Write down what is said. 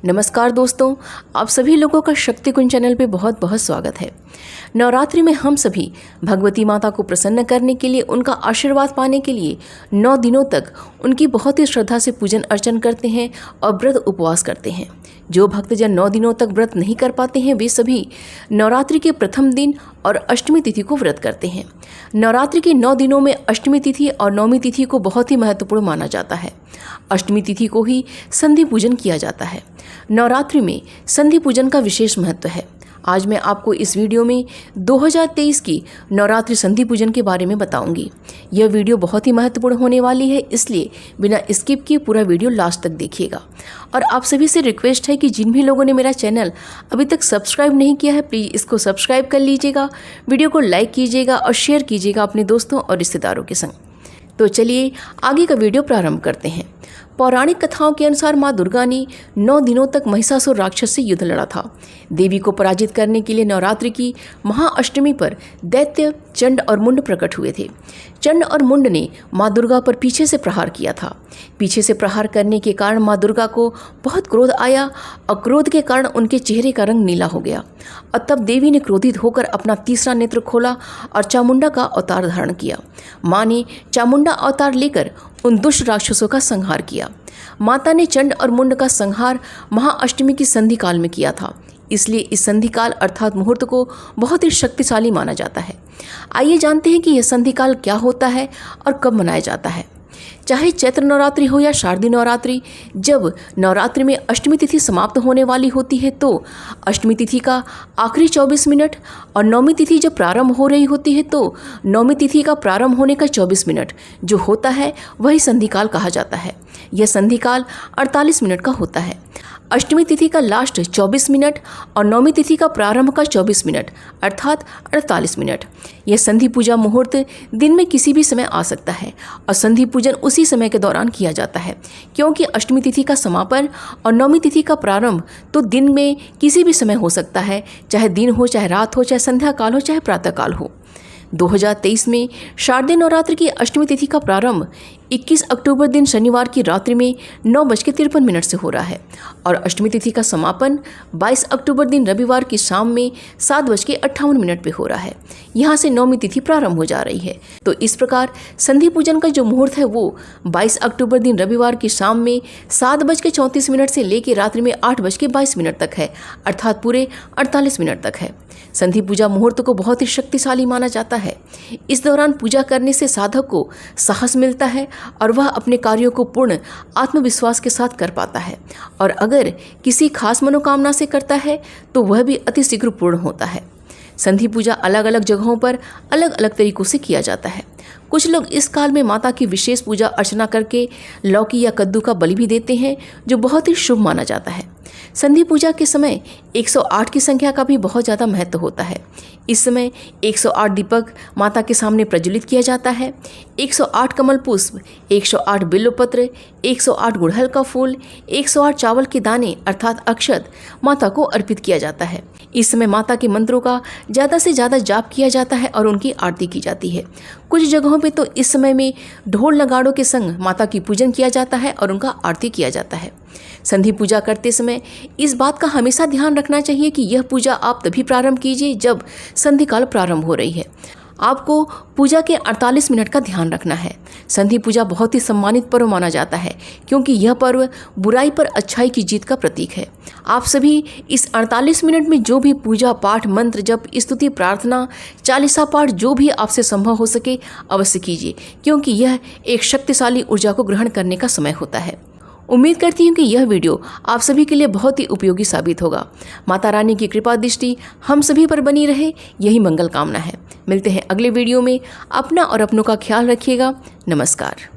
नमस्कार दोस्तों, आप सभी लोगों का शक्ति कुंज चैनल पे बहुत बहुत स्वागत है। नवरात्रि में हम सभी भगवती माता को प्रसन्न करने के लिए, उनका आशीर्वाद पाने के लिए 9 दिनों तक उनकी बहुत ही श्रद्धा से पूजन अर्चन करते हैं और व्रत उपवास करते हैं। जो भक्तजन 9 दिनों तक व्रत नहीं कर पाते हैं वे सभी नवरात्रि के प्रथम दिन और अष्टमी तिथि को व्रत करते हैं। नवरात्रि के 9 दिनों में अष्टमी तिथि और नवमी तिथि को बहुत ही महत्वपूर्ण माना जाता है। अष्टमी तिथि को ही संधि पूजन किया जाता है। नवरात्रि में संधि पूजन का विशेष महत्व है। आज मैं आपको इस वीडियो में 2023 की नवरात्रि संधि पूजन के बारे में बताऊंगी। यह वीडियो बहुत ही महत्वपूर्ण होने वाली है, इसलिए बिना स्किप किए पूरा वीडियो लास्ट तक देखिएगा। और आप सभी से रिक्वेस्ट है कि जिन भी लोगों ने मेरा चैनल अभी तक सब्सक्राइब नहीं किया है, प्लीज़ इसको सब्सक्राइब कर लीजिएगा, वीडियो को लाइक कीजिएगा और शेयर कीजिएगा अपने दोस्तों और रिश्तेदारों के संग। तो चलिए आगे का वीडियो प्रारंभ करते हैं। पौराणिक कथाओं के अनुसार माँ दुर्गा ने 9 दिनों तक महिषासुर राक्षस से युद्ध लड़ा था। देवी को पराजित करने के लिए नवरात्रि की महाअष्टमी पर दैत्य चंड और मुंड प्रकट हुए थे। चंड और मुंड ने माँ दुर्गा पर पीछे से प्रहार किया था। पीछे से प्रहार करने के कारण माँ दुर्गा को बहुत क्रोध आया और क्रोध के कारण उनके चेहरे का रंग नीला हो गया। और तब देवी ने क्रोधित होकर अपना तीसरा नेत्र खोला और चामुंडा का अवतार धारण किया। माँ ने चामुंडा अवतार लेकर उन दुष्ट राक्षसों का संहार किया। माता ने चंड और मुंड का संहार महाअष्टमी की संधि काल में किया था, इसलिए इस संधि काल अर्थात मुहूर्त को बहुत ही शक्तिशाली माना जाता है। आइए जानते हैं कि यह संधि काल क्या होता है और कब मनाया जाता है। चाहे चैत्र नवरात्रि हो या शारदीय नवरात्रि, जब नवरात्रि में अष्टमी तिथि समाप्त होने वाली होती है तो अष्टमी तिथि का आखिरी 24 मिनट और नवमी तिथि जब प्रारंभ हो रही होती है तो नवमी तिथि का प्रारंभ होने का 24 मिनट जो होता है वही संधि काल कहा जाता है। यह संधि काल 48 मिनट का होता है। अष्टमी तिथि का लास्ट 24 मिनट और नवमी तिथि का प्रारंभ का 24 मिनट अर्थात 48 मिनट। यह संधि पूजा मुहूर्त दिन में किसी भी समय आ सकता है और संधि पूजन उसी समय के दौरान किया जाता है, क्योंकि अष्टमी तिथि का समापन और नवमी तिथि का प्रारंभ तो दिन में किसी भी समय हो सकता है, चाहे दिन हो, चाहे रात हो, चाहे संध्या काल हो, चाहे प्रातः काल हो। 2023 में शारदीय नवरात्रि की अष्टमी तिथि का प्रारंभ 21 अक्टूबर दिन शनिवार की रात्रि में 9:53 से हो रहा है और अष्टमी तिथि का समापन 22 अक्टूबर दिन रविवार की शाम में 7:58 पे हो रहा है। यहाँ से नवमी तिथि प्रारंभ हो जा रही है। तो इस प्रकार संधि पूजन का जो मुहूर्त है वो 22 अक्टूबर दिन रविवार की शाम में 7:34 से लेकर रात्रि में 8:22 तक है, अर्थात पूरे 48 मिनट तक है। संधि पूजा मुहूर्त को बहुत ही शक्तिशाली माना जाता है। इस दौरान पूजा करने से साधक को साहस मिलता है और वह अपने कार्यों को पूर्ण आत्मविश्वास के साथ कर पाता है, और अगर किसी खास मनोकामना से करता है तो वह भी अति शीघ्र पूर्ण होता है। संधि पूजा अलग अलग जगहों पर अलग अलग तरीकों से किया जाता है। कुछ लोग इस काल में माता की विशेष पूजा अर्चना करके लौकी या कद्दू का बलि भी देते हैं, जो बहुत ही शुभ माना जाता है। संधि पूजा के समय 108 की संख्या का भी बहुत ज़्यादा महत्व होता है। इस समय 108 दीपक माता के सामने प्रज्वलित किया जाता है। 108 कमल पुष्प, 108 बिल्वपत्र, 108 गुड़हल का फूल, 108 चावल के दाने अर्थात अक्षत माता को अर्पित किया जाता है। इस समय माता के मंत्रों का ज़्यादा से ज़्यादा जाप किया जाता है और उनकी आरती की जाती है। कुछ जगहों पे तो इस समय में ढोल नगाड़ों के संग माता की पूजन किया जाता है और उनका आरती किया जाता है। संधि पूजा करते समय इस बात का हमेशा ध्यान रखना चाहिए कि यह पूजा आप तभी प्रारंभ कीजिए जब संधि काल प्रारंभ हो रही है। आपको पूजा के 48 मिनट का ध्यान रखना है। संधि पूजा बहुत ही सम्मानित पर्व माना जाता है, क्योंकि यह पर्व बुराई पर अच्छाई की जीत का प्रतीक है। आप सभी इस 48 मिनट में जो भी पूजा पाठ, मंत्र जप, स्तुति, प्रार्थना, चालीसा पाठ जो भी आपसे संभव हो सके अवश्य कीजिए, क्योंकि यह एक शक्तिशाली ऊर्जा को ग्रहण करने का समय होता है। उम्मीद करती हूँ कि यह वीडियो आप सभी के लिए बहुत ही उपयोगी साबित होगा। माता रानी की कृपा दृष्टि हम सभी पर बनी रहे, यही मंगल कामना है। मिलते हैं अगले वीडियो में। अपना और अपनों का ख्याल रखिएगा। नमस्कार।